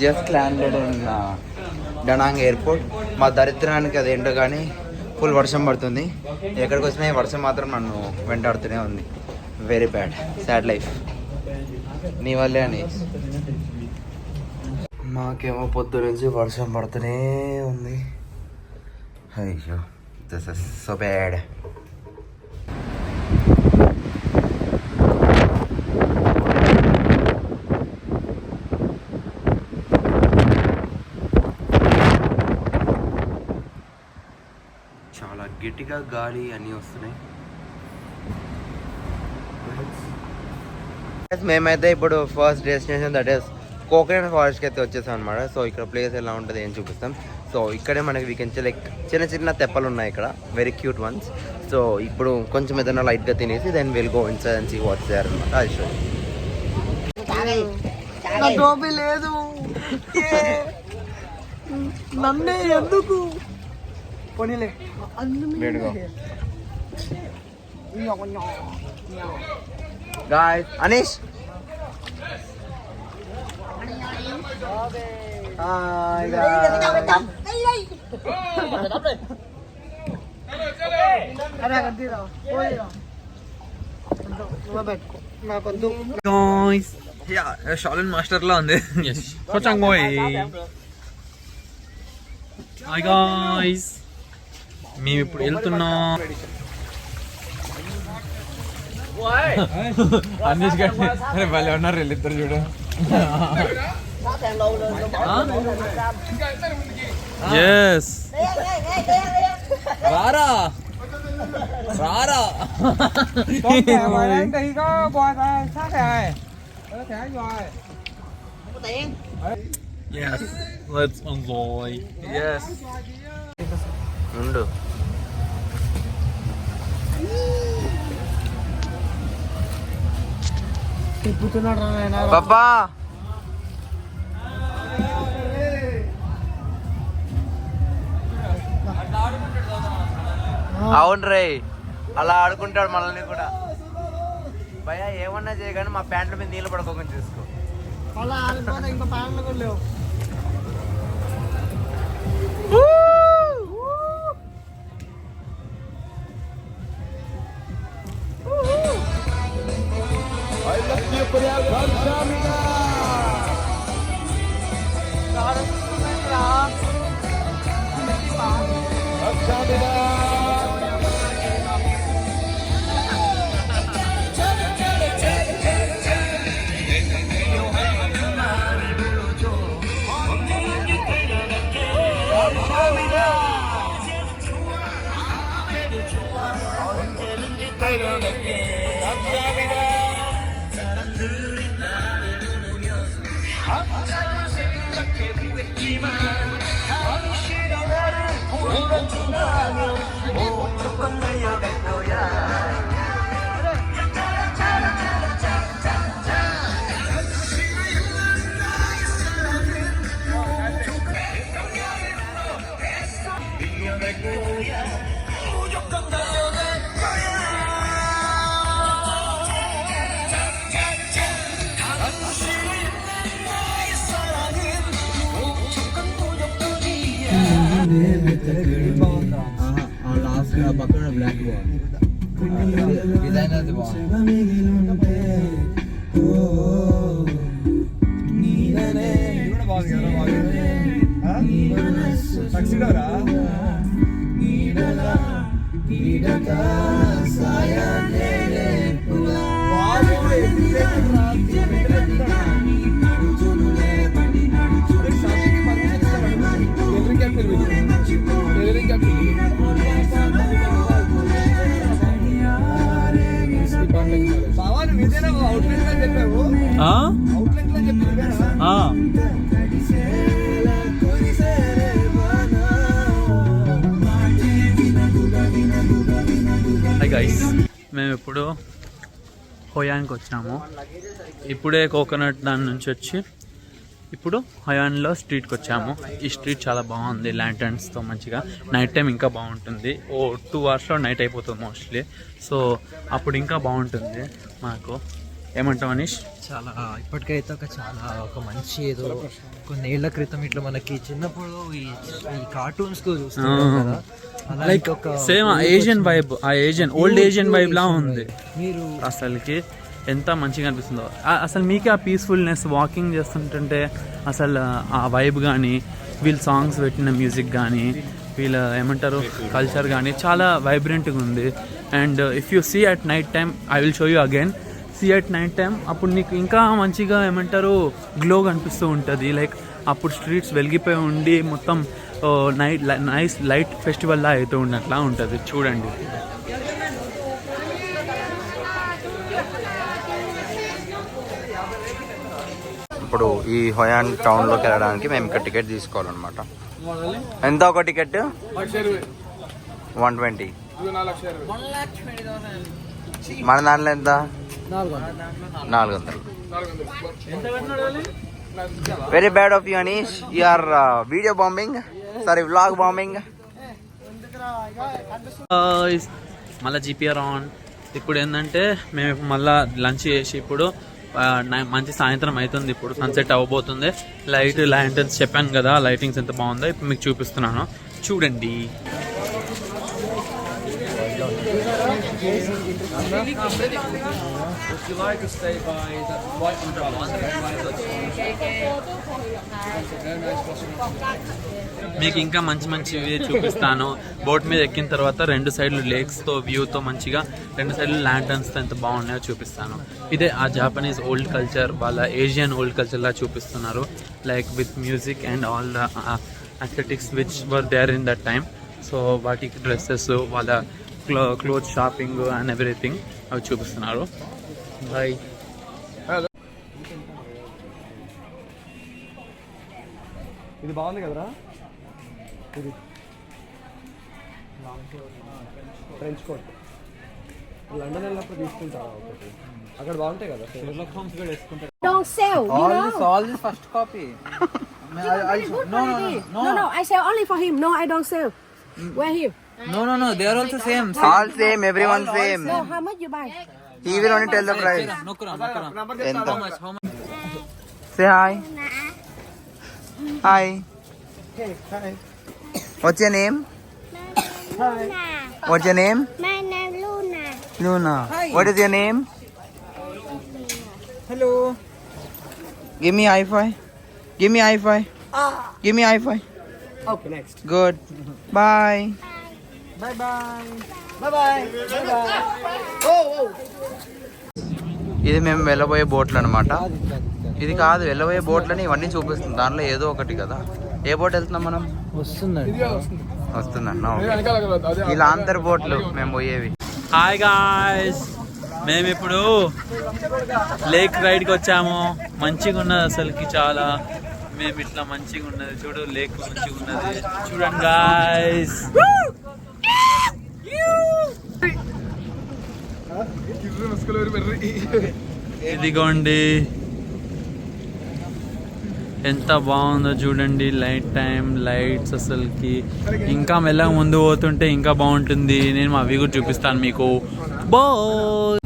Just landed in Danang airport. మా దరిద్రానికి అదేంటో కానీ ఫుల్ వర్షం పడుతుంది. ఎక్కడికి వచ్చినా ఈ వర్షం మాత్రం నన్ను వెంటాడుతూనే ఉంది. Very bad, sad life. నీ వల్లే అని. మాకేమో పొద్దు నుంచి వర్షం పడుతూనే ఉంది. అయ్యో, దిస్ ఇస్ సో బ్యాడ్. చాలా గట్టిగా గాలి అన్నీ వస్తున్నాయి. మేమైతే ఇప్పుడు first destination that is coconut ఫారెస్ట్కి అయితే వచ్చేసాం అనమాట. సో ఇక్కడ ప్లేస్ ఎలా ఉంటుంది ఏం చూపిస్తాం. సో ఇక్కడే మనకి వీకెండ్ లైక్ చిన్న చిన్న తెప్పలు ఉన్నాయి ఇక్కడ, వెరీ క్యూట్ వన్స్. సో ఇప్పుడు కొంచెం ఏదైనా లైట్గా తినేసి then will go inside and see what's there అనమాట. అది టోపీ లేదు, నన్నే ఎందుకు పోనీలే. Guys, Anish hi guys. Shalin master లా ఉంది. హాయ్ గాయ్స్, మేము ఇప్పుడు వెళ్తున్నాం. అన్నిష్ గట్టి భలే ఉన్నారు వీళ్ళిద్దరు చూడు. ఎస్, రారా రారా. Yes, let's enjoy. Yes. ఉండు. పాపా అవును రే, అలా ఆడుకుంటాడు మనల్ని కూడా. భయ ఏమన్నా చేయగానే మా ప్యాంట్ల మీద నీళ్ళు పడుకోకుండా చూసుకో. ఇంకా ప్యాంట్లు కూడా లేవు. లాస్ట్ పక్కన బ్లాక్ డిజైన్ అది గైస్, మేము ఇప్పుడు హోయాన్కి వచ్చినాము. ఇప్పుడే కోకోనట్ దాని నుంచి వచ్చి ఇప్పుడు హయాన్లో స్ట్రీట్కి వచ్చాము. ఈ స్ట్రీట్ చాలా బాగుంది, ల్యాంటర్న్స్తో మంచిగా. నైట్ టైం ఇంకా బాగుంటుంది. 2 hours నైట్ అయిపోతుంది మోస్ట్లీ. సో అప్పుడు ఇంకా బాగుంటుంది మాకు. ఏమంటావు అనీష్? చాలా ఇప్పటికైతే ఒక మంచి ఏదో కొన్ని ఏళ్ల క్రితం ఇట్లా మనకి చిన్నప్పుడు ఈ కార్టూన్స్ చూస్తున్నాం కదా, లైక్ సేమ్ ఏషియన్ వైబ్, ఆ ఏషియన్ ఓల్డ్ ఏషియన్ వైబ్ లా ఉంది. మీరు అసలుకి ఎంత మంచిగా అనిపిస్తుందో అసలు మీకే ఆ పీస్ఫుల్నెస్ వాకింగ్ చేస్తుంటుంటే అసలు ఆ వైబ్ కానీ వీళ్ళు సాంగ్స్ పెట్టిన మ్యూజిక్ కానీ వీళ్ళ ఏమంటారు కల్చర్ కానీ చాలా వైబ్రెంట్గా ఉంది. And if you see at night time, I will show you again, see at night time, అప్పుడు నీకు ఇంకా మంచిగా ఏమంటారు గ్లో కనిపిస్తూ ఉంటుంది. లైక్ అప్పుడు స్ట్రీట్స్ వెలిగిపోయి ఉండి మొత్తం నైస్ లైట్ ఫెస్టివల్లా అవుతూ ఉన్నట్లా ఉంటుంది. చూడండి. ఇప్పుడు ఈ హొయాన్ టౌన్లోకి వెళ్ళడానికి మేము ఇక్కడ టికెట్ తీసుకోవాలన్నమాట. ఎంత ఒక టికెట్? 120. మన దాంట్లో ఎంత? 400. Very bad of you Anish, you are video bombing, sorry vlog bombing. మళ్ళీ జీపీఆర్ ఆన్. ఇప్పుడు ఏంటంటే మేము మళ్ళీ లంచ్ చేసి ఇప్పుడు మంచి సాయంత్రం అవుతుంది. ఇప్పుడు సన్సెట్ అవ్వబోతుంది. ల్యాంటర్న్స్ చెప్పాను కదా, లైటింగ్స్ ఎంత బాగుందో ఇప్పుడు మీకు చూపిస్తున్నాను, చూడండి. మీకు ఇంకా మంచి మంచివి చూపిస్తాను. బోట్ మీద ఎక్కిన తర్వాత 2 సైడ్లు లేక్స్తో వ్యూతో మంచిగా 2 సైడ్లు ల్యాంటర్న్స్తో ఎంత బాగున్నాయో చూపిస్తాను. ఇదే ఆ జాపనీస్ ఓల్డ్ కల్చర్, వాళ్ళ ఏషియన్ ఓల్డ్ కల్చర్లా చూపిస్తున్నారు. Like with music and all the athletics which were there in that time. So వాటికి డ్రెస్సెస్, వాళ్ళ క్లోత్ షాపింగ్ అండ్ ఎవ్రీథింగ్ అవి చూపిస్తున్నారు. బాయ్. ఇది బాగుంది కదరా, ఇది ఫ్రెంచ్ కోట్. లండన్ వెళ్ళినప్పుడు తీసుకుంటా ఒకటి, అక్కడ బాగుంటాయి కదా. షెర్లాక్ హోమ్స్ కూడా వేసుకుంటారు. Don't sell. All this first copy. No. I sell only for him. No, I don't sell. Where him? No. They are also same. All same, everyone same. No, how much you buy? He will only tell the price. Nokra. ఎంత? How much? Say hi. Hi. What's your name? Luna. What's your name? My name Luna. Luna. What is your name? Hello. Give me high five. Give me high five. Give me high five. Okay, next. Good. Bye. Bye bye. ఇది మేము వెళ్ళబోయే బోట్లు అనమాట. ఇది కాదు వెళ్ళబోయే బోట్లని ఇవన్నీ చూపిస్తుంది. దాంట్లో ఏదో ఒకటి కదా. ఏ బోట్ వెళ్తున్నాం మనం? వస్తుందన్నా. ఇలా అందరు బోట్లు మేము పోయేవి. హాయ్ గాయ్స్, మేము ఇప్పుడు లేక్ రైడ్కి వచ్చాము. మంచిగా ఉన్నది అసలుకి చాలా. మేము ఇట్లా మంచిగా ఉన్నది చూడు, లేక్ మంచిగా ఉన్నది చూడండి గాయ్స్. ఇదిగోండి ఎంత బాగుందో చూడండి. లైట్స్ అసలుకి ఇంకా మెల్లగా ముందు పోతుంటే ఇంకా బాగుంటుంది. నేను అవి కూడా చూపిస్తాను మీకు. బాయ్.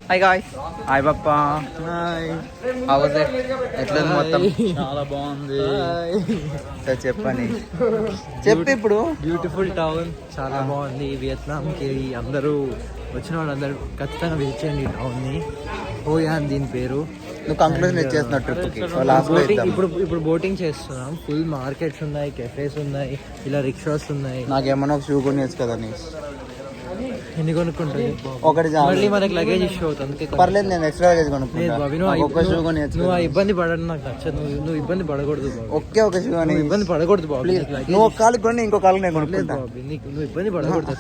Hi guys. హాయ్ పప్పా. హాయ్. How was it? ఎట్లుంది మొత్తం? చాలా బాగుంది. సరే చెప్పండి, చెప్పు ఇప్పుడు. బ్యూటిఫుల్ టౌన్, చాలా బాగుంది. వియత్నాంకి అందరూ వచ్చిన వాళ్ళందరూ ఖచ్చితంగా విజిట్ చేయండి ఈ టౌన్ని. హోయాన్ దీని పేరు. నువ్వు కంక్లూజన్ ఇచ్చేస్తున్నా ట్రిప్కి. లాస్ట్ లో ఇద్దాం. ఇప్పుడు బోటింగ్ చేస్తున్నాం. ఫుల్ మార్కెట్స్ ఉన్నాయి, కెఫేస్ ఉన్నాయి, ఇలా రిక్షాస్ ఉన్నాయి. నాకేమన్నా ఒక షూ కొనియచ్చు కదా నీ. ఎన్ని కొనుక్కుంటావు? ఒకటి చాలు. మళ్ళీ మనకి లగేజ్ ఇష్యూ అవుతుంది. పర్లేదు, నేను ఎక్స్ట్రా లగేజ్ లేదు కొనుక్కుంటా. బాబీ, ఒక షూ కొనియచ్చు. నువ్వు ఆ ఇబ్బంది పడడం నాకు నచ్చదు. నువ్వు ఇబ్బంది పడకూడదు బాబీ. ఒకే ఒక షూ అని ఇబ్బంది పడకూడదు బాబీ. నువ్వు ఒక కాలుకి కొని ఇంకో కాలుకి నేను లేదు కొనుక్కుంటా. బాబీ, నువ్వు ఇబ్బంది పడకూడదు.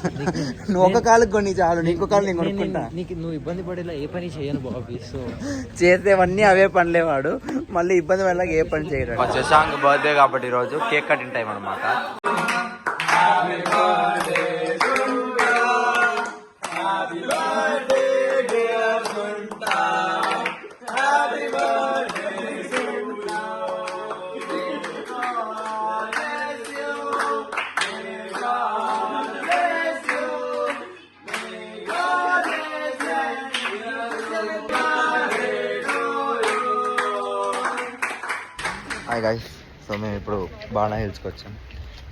నువ్వు ఒక కాలుకి కొని చాలు, ఇంకో కాలు నేను కొనుక్కుంటా. నువ్వు ఇబ్బంది పడేలా ఏ పని చేయను బాబీ. సో చేసేవన్నీ అవే పనిలేవాడు, మళ్ళీ ఇబ్బంది పడలేక ఏ పని చేయడు. మా శశాంక్ బర్త్డే కాబట్టి ఈరోజు కేక్ కటింగ్ టైం అనమాట. Hi guys. సో మేము ఇప్పుడు బాణా హిల్స్కి వచ్చాం.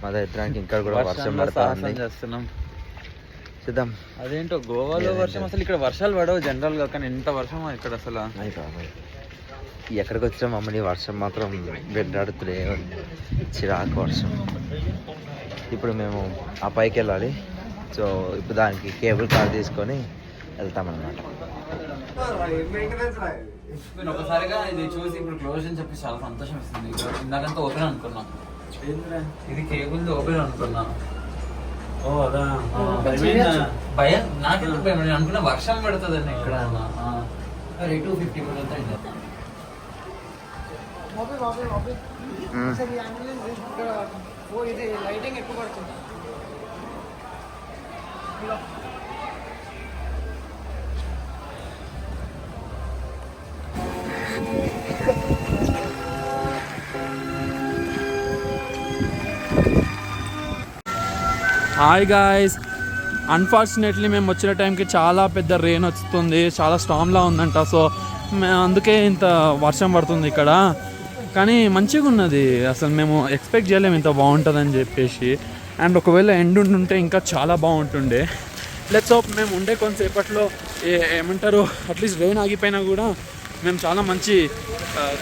మా దగ్గరానికి ఇంకా కూడా వర్షం పడుతుంది. చేస్తున్నాం. చూద్దాం. అదేంటో గోవాలో వర్షం అసలు ఇక్కడ వర్షాలు పడవు జనరల్ గా, కానీ ఎంత వర్షం ఇక్కడ అసలు. ఎక్కడికి వచ్చాం మమ్మల్ని వర్షం మాత్రం వెంటాడుతులే, చిరాకు వర్షం. ఇప్పుడు మేము ఆ పైకి వెళ్ళాలి. సో ఇప్పుడు దానికి కేబుల్ కార్ తీసుకొని వెళ్తామన్నమాట. నేను ఒకసారిగా ఇది చూసి ఇప్పుడు క్లోజ్ అని చెప్పి చాలా సంతోషం ఇస్తుంది. ఇందాకంతా ఓపెన్ అనుకున్నా, ఇది కేబుల్ ఓపెన్ అనుకున్నా. ఓ అదా భయం, నాకెందుకు భయం? నేను అనుకున్నా వర్షం పడుతుందని ఇక్కడ. 250 లైటింగ్ ఎక్కువ పడుతుంది. హాయ్ గాయ్స్, అన్ఫార్చునేట్లీ మేము వచ్చిన టైంకి చాలా పెద్ద రెయిన్ వస్తుంది, చాలా స్టామ్లా ఉందంట. సో అందుకే ఇంత వర్షం పడుతుంది ఇక్కడ. కానీ మంచిగా ఉన్నది, అసలు మేము ఎక్స్పెక్ట్ చేయలేము ఇంత బాగుంటుందని చెప్పేసి. అండ్ ఒకవేళ ఎండ్ ఉంటుంటే ఇంకా చాలా బాగుంటుండే. లెట్స్ హోప్ మేము ఉండే కొంతసేపట్లో ఏమంటారు అట్లీస్ట్ రెయిన్ ఆగిపోయినా కూడా మేము చాలా మంచి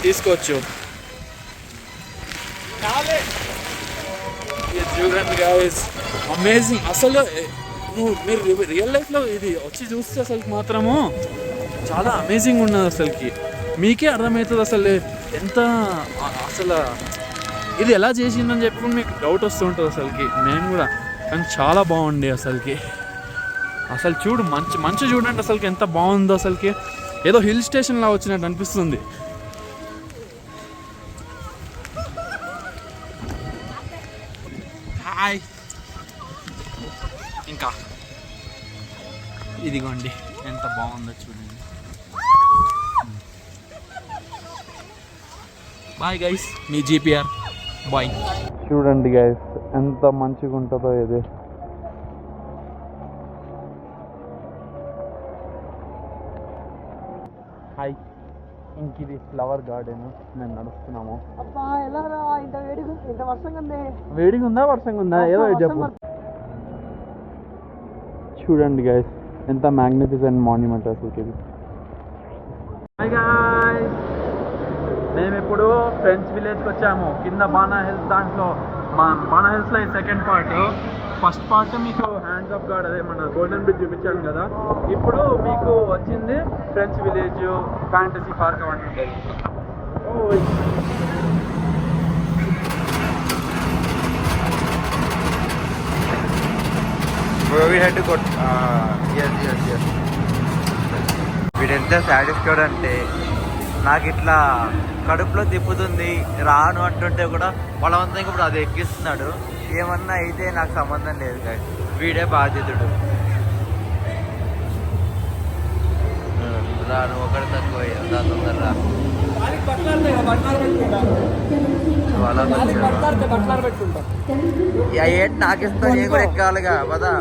తీసుకోవచ్చు. చూడండి గాయ్స్, అమేజింగ్. అసలు మీరు రియల్ లైఫ్లో ఇది వచ్చి చూస్తే అసలు మాత్రము చాలా అమేజింగ్ ఉన్నది. అసలుకి మీకే అర్థమవుతుంది అసలు ఎంత అసలు ఇది ఎలా చేసిందని చెప్పి మీకు డౌట్ వస్తూ ఉంటుంది అసలుకి. నేను కూడా, కానీ చాలా బాగుంది అసలుకి. అసలు చూడు మంచి చూడండి అసలుకి ఎంత బాగుందో. అసలుకి ఏదో హిల్ స్టేషన్లా వచ్చినట్టు అనిపిస్తుంది. హాయ్. ఇంకా ఇదిగోండి ఎంత బాగుందో చూడండి. బాయ్ గైస్, మీ జీపీఆర్ బాయ్. చూడండి గైస్ ఎంత మంచిగా ఉంటుందో ఇది. హాయ్. ఇంక ఇది ఫ్లవర్ గార్డెన్, మేము నడుస్తున్నాము. అబ్బా ఎలా రా, ఇంత వేడిగా, ఇంత వర్షంగా ఉంది. వేడిగా ఉందా వర్షంగా ఉందా ఏదో చెప్పు. చూడండి గైస్ ఎంత మ్యాగ్నిఫిసెంట్ మాన్యుమెంట్ అసలు ఇది. హాయ్ గాయ్స్, మేము ఇప్పుడు ఫ్రెంచ్ విలేజ్కి వచ్చాము. కింద బాణా హిల్స్, దాంట్లో బాణా హిల్స్లో ఈ సెకండ్ పార్ట్. ఫస్ట్ పార్ట్ మీకు హ్యాండ్స్ ఆఫ్ గాడ్, అదే మన గోల్డెన్ బ్రిడ్జ్ చూపించాను కదా. ఇప్పుడు మీకు వచ్చింది ఫ్రెంచ్ విలేజ్, ఫ్యాంటసీ పార్క్ అవన్నీ ఉంటాయి. వీడెంత సాటిస్ఫైడ్ అంటే నాకు ఇట్లా కడుపులో తిప్పుతుంది రాను అంటుంటే కూడా బలవంతంగా ఇప్పుడు అది ఎక్కిస్తున్నాడు. ఏమన్నా అయితే నాకు సంబంధం లేదు కానీ వీడే బాధ్యతుడు. రాను ఒకటి తక్కువ తొందరరా ఏంటి నాకు ఇస్తా, నేను కూడా ఎక్కాలిగా పదా.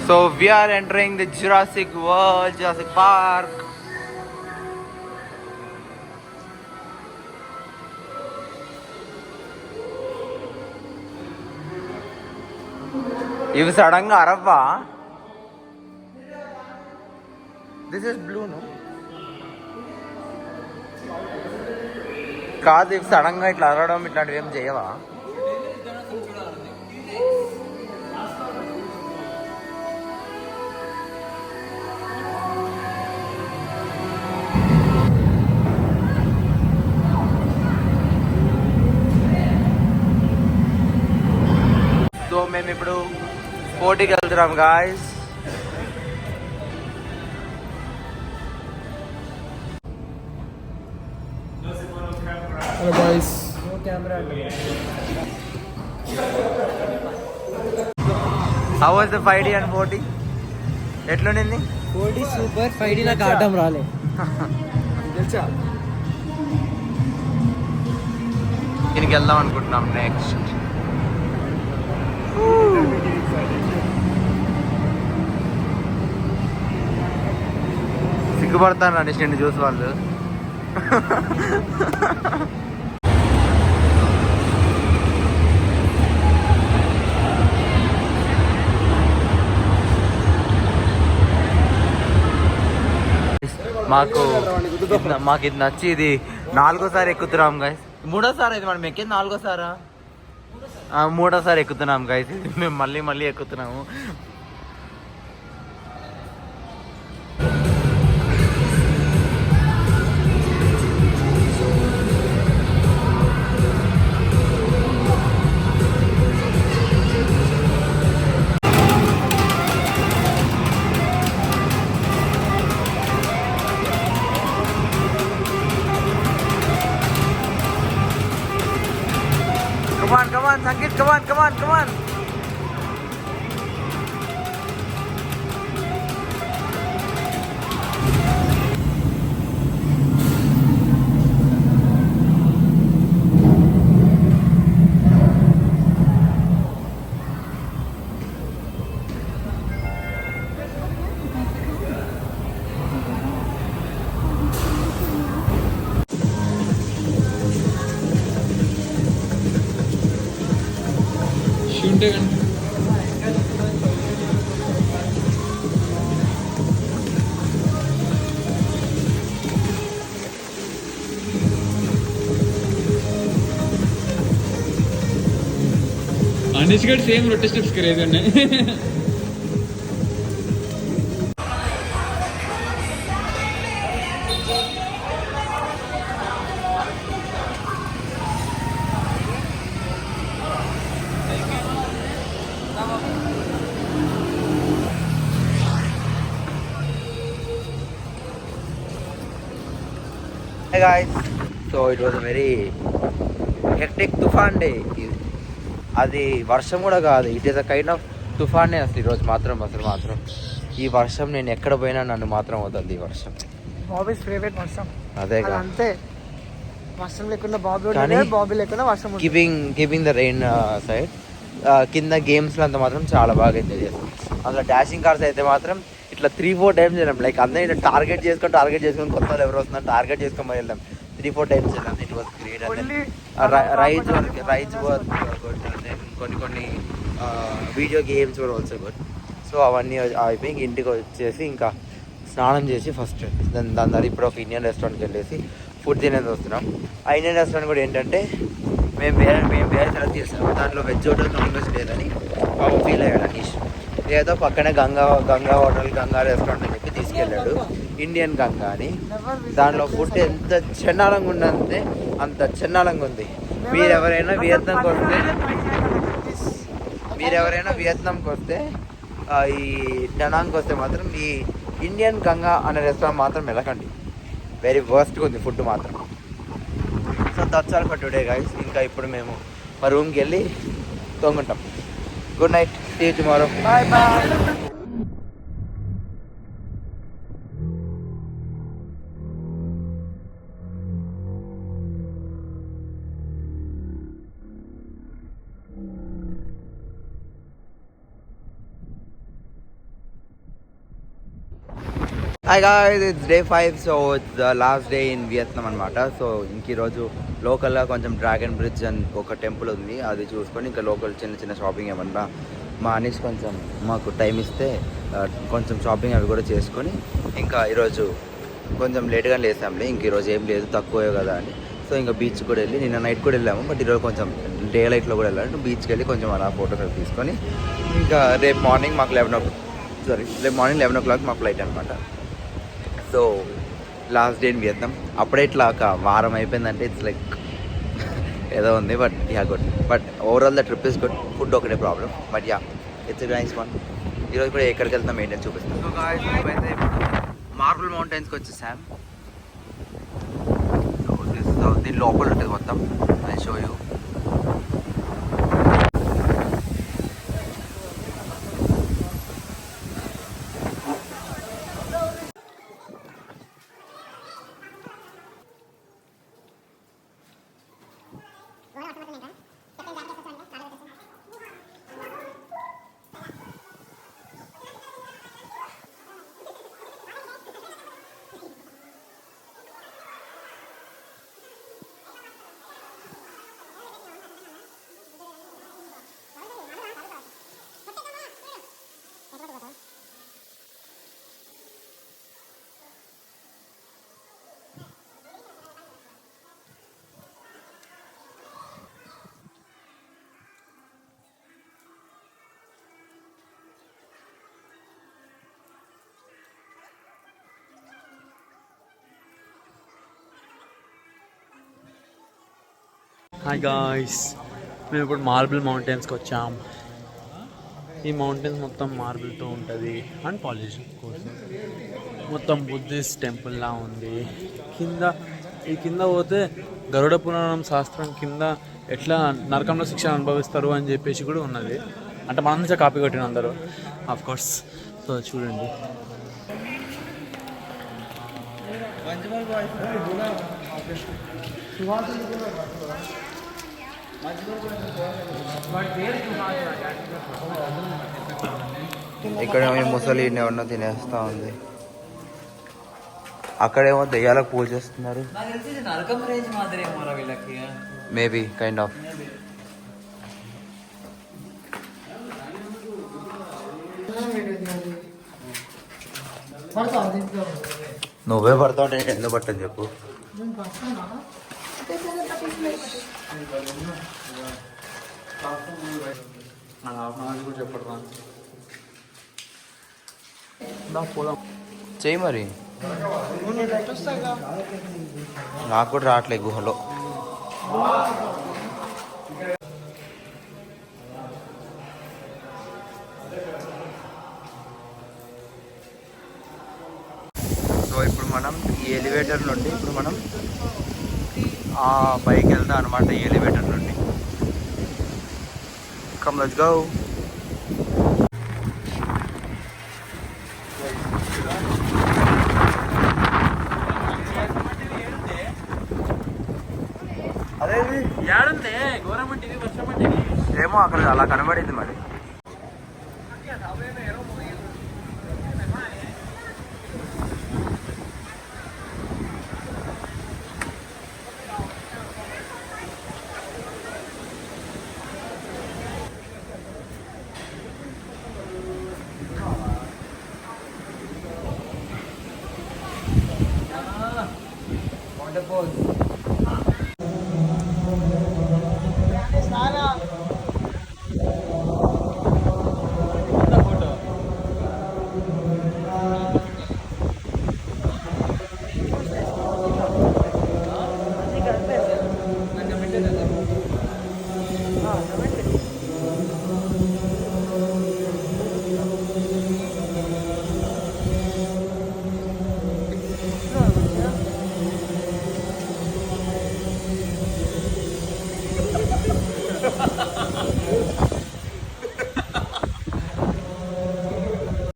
So we are entering the Jurassic World, Jurassic Park. ఇవి సడన్ గా అరవ్వా? దిస్ ఇస్ బ్లూ నో కాదు, ఇవి సడన్ గా ఇట్లా అరవడం ఇట్లాంటివి ఏం చేయవా? సో మేము ఇప్పుడు పోటీకి వెళ్తున్నాం guys. Hello boys. How was the 5D and 4D? ఎట్లుండింది? 4D super, 5D నాకు ఆడటం రాలే తెలుసా. దీనికి వెళ్దాం అనుకుంటున్నాం నెక్స్ట్. సిగ్గుపడతాను నిన్ను చూసి వాళ్ళు. మాకు ఇది నచ్చి ఇది 4వ సారి ఎక్కుతున్నాం గైస్. 3వ సారి ఇది మనం ఎక్కేది 4వ సారా? 3వ సారి ఎక్కుతున్నాం గైస్. ఇది మేము మళ్ళీ ఎక్కుతున్నాము. Come on, Sangeet, come on. ఉంటే కానీ अनिश गड सेम रोटे स्टेप्स करे थे Hey guys, so it was a very hectic తుఫాన్ డే. అది వర్షం కూడా కాదు, it is a kind of తుఫానే. అసలు ఈరోజు మాత్రం ఈ వర్షం నేను ఎక్కడ పోయినా నన్ను మాత్రం వదలదు ఈ వర్షం. బాబీస్ ఫేవరెట్ వర్షం. అదే అంతే, వర్షం లేకుండా బాబీ, బాబీ లేకుండా వర్షం. Keeping the rain side. కింద గేమ్స్లో అంతా మాత్రం చాలా బాగా ఎంజాయ్ చేస్తాం. అందులో డాషింగ్ కార్స్ అయితే మాత్రం ఇట్లా 3-4 టైమ్స్ వెళ్ళాం. లైక్ అందరూ ఇట్లా టార్గెట్ చేసుకొని కొత్త వాళ్ళు ఎవరు వస్తున్నారు టార్గెట్ చేసుకొని మరి వెళ్దాం. 3-4 టైమ్స్ వెళ్ళాం. It was great. Rides work కొన్ని వీడియో గేమ్స్ కూడా ఆల్సో గుడ్. సో అవన్నీ అయిపోయి ఇంటికి వచ్చేసి ఇంకా స్నానం చేసి ఫస్ట్ దాని తర్వాత ఇప్పుడు ఒక ఇండియన్ రెస్టారెంట్కి వెళ్ళేసి ఫుడ్ తినేది వస్తున్నాం. ఆ ఇండియన్ రెస్టారెంట్ కూడా ఏంటంటే మేము వేరే సెలెక్ట్ చేస్తాం. దాంట్లో వెజ్ హోటల్ నాన్ వెజ్ లేదని పాపం ఫీల్ అయ్యాడు అనీష్. ఏదో పక్కనే గంగా హోటల్, గంగా రెస్టారెంట్ అని చెప్పి తీసుకెళ్ళాడు. ఇండియన్ గంగా అని. దాంట్లో ఫుడ్ ఎంత చెన్నాలంగా ఉందంటే అంత చెన్నాలంగా ఉంది. మీరెవరైనా వియత్నాంకి వస్తే ఈ డనాంగ్కి వస్తే మాత్రం ఈ ఇండియన్ గంగా అనే రెస్టారెంట్ మాత్రం వెళ్ళకండి. వెరీ వర్స్ట్గా ఉంది ఫుడ్ మాత్రం. So that's all for today guys. ఇంకా ఇప్పుడు మేము మా రూమ్కి వెళ్ళి తొంగుంటాం. Good night, see you tomorrow. Bye. Hi guys, it's day 5, so it's the last day in Vietnam అనమాట. సో ఇంక ఈరోజు లోకల్గా కొంచెం డ్రాగన్ బ్రిడ్జ్ అని ఒక టెంపుల్ ఉంది, అది చూసుకొని ఇంకా లోకల్ చిన్న షాపింగ్ ఏమన్నా మా అనీష్ కొంచెం మాకు టైం ఇస్తే కొంచెం షాపింగ్ అవి కూడా చేసుకొని ఇంకా ఈరోజు కొంచెం లేట్గా లేసాంలే. ఇంక ఈరోజు ఏం లేదు, తక్కువే కదా అని. సో ఇంకా బీచ్ కూడా వెళ్ళి నిన్న నైట్ కూడా వెళ్ళాము. బట్ ఈరోజు కొంచెం డే లైట్లో కూడా వెళ్ళాలి. బీచ్కి వెళ్ళి కొంచెం అలా ఫోటోస్ తీసుకొని ఇంకా రేపు మార్నింగ్ మాకు 11 o'clock మా ఫ్లైట్ అనమాట. So last day in Vietnam. అప్పుడే ఇట్లా ఒక వారం అయిపోయిందంటే ఇట్స్ లైక్ ఏదో ఉంది. But good. But overall the trip is good. Food ఒకటే problem. But it's nice one. ఈరోజు కూడా ఎక్కడికి వెళ్తాం ఏంటని చూపిస్తాం. సో గాయ్స్, మేమైతే మార్బుల్ మౌంటైన్స్కి వచ్చేసాం. సో దీని లోపల ఉంటుంది మొత్తం. I show you. Hi guys, మేము ఇప్పుడు మార్బుల్ మౌంటైన్స్కి వచ్చాం. ఈ మౌంటైన్స్ మొత్తం మార్బుల్తో ఉంటుంది అండ్ పాలిష్ కోసం. మొత్తం బుద్ధిస్ట్ టెంపుల్లా ఉంది. కింద పోతే గరుడ పురాణం శాస్త్రం కింద ఎట్లా నరకంలో శిక్ష అనుభవిస్తారు అని చెప్పేసి కూడా ఉన్నది. అంటే మన నుంచే కాపీ కొట్టిన అందరూ ఆఫ్ కోర్స్. సో చూడండి. ఇక్కడ ముసలి ఎవరినో తినేస్తా ఉంది. అక్కడేమో దెయ్యాలకు పూజ చేస్తున్నారు. నరకం రేంజ్ మాదిరి వీళ్ళకి. Maybe kind of. నువ్వే పడతావు అంటే ఎందుకు పట్టని చెప్పు. చెయ్యి మరి. నాకు కూడా రావట్లే గుహలో. సో ఇప్పుడు మనం ఈ ఎలివేటర్ నుండి ఆ పైకి వెళ్తాం అనమాట. ఈ ఎలివేటర్ నుండి కమ్ లెట్స్ గో. ఏమో అక్కడ అలా కనబడింది మరి.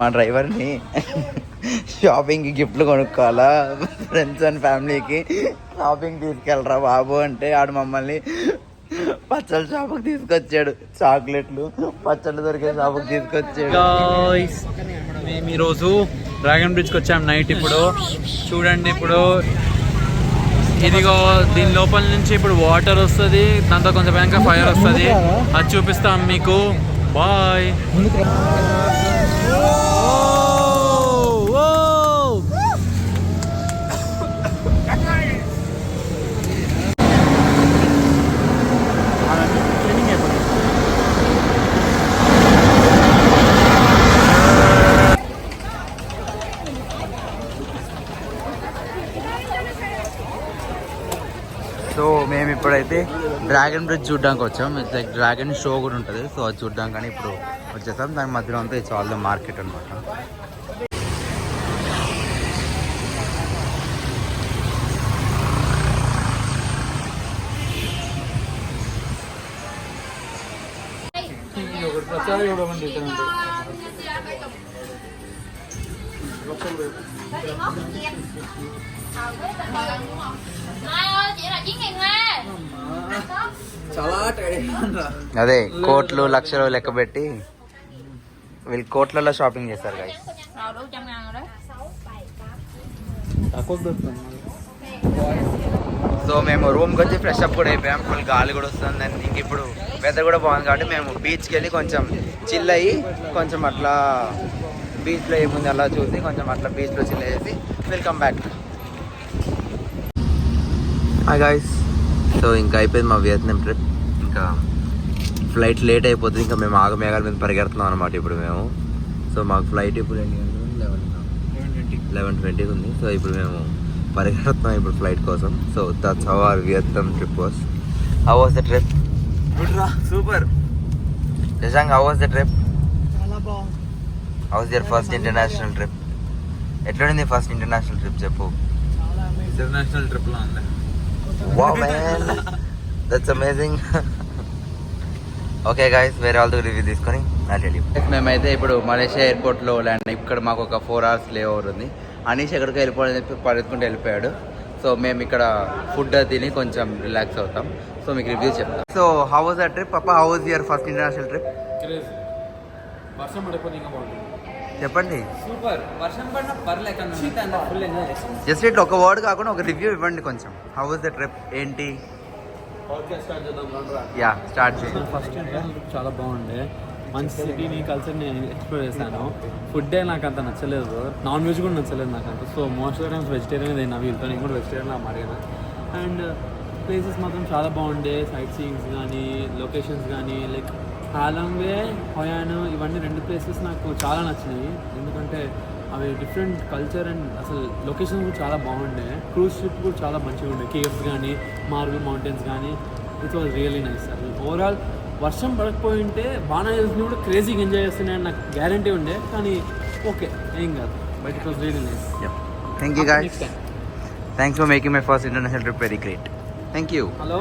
మా డ్రైవర్ని షాపింగ్కి గిఫ్ట్లు కొనుక్కోవాలా, ఫ్రెండ్స్ అండ్ ఫ్యామిలీకి షాపింగ్ తీసుకెళ్ళరా బాబు అంటే ఆడు మమ్మల్ని పచ్చళ్ళ షాపుకి తీసుకొచ్చాడు. చాక్లెట్లు పచ్చళ్ళు దొరికే షాపుకి తీసుకొచ్చాడు. మేము ఈరోజు డ్రాగన్ బ్రిడ్జ్కి వచ్చాం నైట్. ఇప్పుడు చూడండి, ఇప్పుడు ఇదిగో దీని లోపల నుంచి ఇప్పుడు వాటర్ వస్తుంది, దాంతో కొంచెం వెనక ఫైర్ వస్తుంది. అది చూపిస్తాం మీకు. బాయ్. సో మేము ఇప్పుడైతే డ్రాగన్ బ్రిడ్జ్ చూడడానికి వచ్చాం. ఇట్స్ లైక్ డ్రాగన్ షో కూడా ఉంటుంది. సో అది చూడడానికి కానీ ఇప్పుడు వచ్చేసాం. దాని మధ్యలో అంతా ఇట్స్ ఆల్ ద మార్కెట్ అనమాట. అదే కోట్లు లక్షలు లెక్క పెట్టి వీళ్ళు కోట్లలో షాపింగ్ చేస్తారు గైస్. సో మేము రూమ్కి వచ్చి ఫ్రెష్ అప్ కూడా అయిపోయాం. ఫుల్ గాలి కూడా వస్తుంది. అండ్ ఇంక ఇప్పుడు వెదర్ కూడా బాగుంది కాబట్టి మేము బీచ్కి వెళ్ళి కొంచెం చిల్ అయ్యి కొంచెం అట్లా బీచ్లో ఏముంది అలా చూసి కొంచెం అట్లా బీచ్లో చిల్ చేసి welcome back. Hi guys. So ఇంకా అయిపోయింది మా వియత్నాం ట్రిప్. ఇంకా ఫ్లైట్ లేట్ అయిపోతుంది. ఇంకా మేము ఆగమేఘాల మీద పరిగెడుతున్నాం అనమాట ఇప్పుడు మేము. సో మాకు ఫ్లైట్ ఇప్పుడు 11:20 ఉంది. సో ఇప్పుడు మేము పరిగెడుతున్నాం ఇప్పుడు ఫ్లైట్ కోసం. So that's how our Vietnam trip was. How was the trip? Super. Shashank, how was the trip? చాలా బాగుంది. How was your first international trip? ఎట్లుంది ఫస్ట్ ఇంటర్నేషనల్ ట్రిప్ చెప్పు. ఇంటర్నేషనల్ ట్రిప్ లో ఉంది. Wow man, that's amazing. Okay guys, వేరే వాళ్ళతో review తీసుకొని మేమైతే ఇప్పుడు మలేషియా ఎయిర్పోర్ట్లో ల్యాండ్. ఇక్కడ మాకు ఒక 4 hours లే ఓవర్ ఉంది. అనీష్ ఎక్కడికి వెళ్ళిపోవడం చెప్పి పరిగెత్తుకుంటూ వెళ్ళిపోయాడు. సో మేము ఇక్కడ ఫుడ్ తిని కొంచెం రిలాక్స్ అవుతాం. సో మీకు రివ్యూ చెప్తాం. So how was the trip పప్పా? How was your first international trip? వర్షం పడిపోతే ఇంకా బాగుంటుంది. చెప్పండి. సూపర్. వర్షం పడినా పర్లేక ఫుల్ ఎంజాయ్ చేస్తాం. జస్ట్ ఇట్లా ఒక వర్డ్ కాకుండా ఒక రివ్యూ ఇవ్వండి కొంచెం. హౌ వాజ్ ద ట్రిప్ ఏంటి? యా, స్టార్ట్ చేయండి. ఫస్ట్ ఇంటర్నేషనల్ ట్రిప్ చాలా బాగుండే. మంచి సిటీని కల్చర్ని ఎక్స్ప్లోర్ చేశాను. ఫుడ్డే నాకు అంత నచ్చలేదు, నాన్ వెజ్ కూడా నచ్చలేదు నాకు అంత. So most of times vegetarian తిన్నా వీళ్ళతో. నేను కూడా వెజిటేరియన్ మారాను. అండ్ ప్లేసెస్ మాత్రం చాలా బాగుండే. సైట్ సీయింగ్స్ కానీ, లొకేషన్స్ కానీ, లైక్ హాలాంగ్వే, హొయాన్, ఇవన్నీ 2 ప్లేసెస్ నాకు చాలా నచ్చినాయి. ఎందుకంటే అవి డిఫరెంట్ కల్చర్ అండ్ అసలు లొకేషన్ కూడా చాలా బాగుండే. క్రూజ్ షిప్ కూడా చాలా మంచిగా ఉండే. కేవ్స్ కానీ, మార్బుల్ మౌంటైన్స్ కానీ, ఇట్ వాజ్ రియల్లీ నైస్. అసలు ఓవరాల్ వర్షం పడకపోయి ఉంటే బాగా ని కూడా క్రేజీగా ఎంజాయ్ చేస్తున్నాయని నాకు గ్యారంటీ ఉండే. కానీ ఓకే, ఏం కాదు, but it was really nice. Thank you guys. Thanks for making my first international trip very great. Thank you. Hello.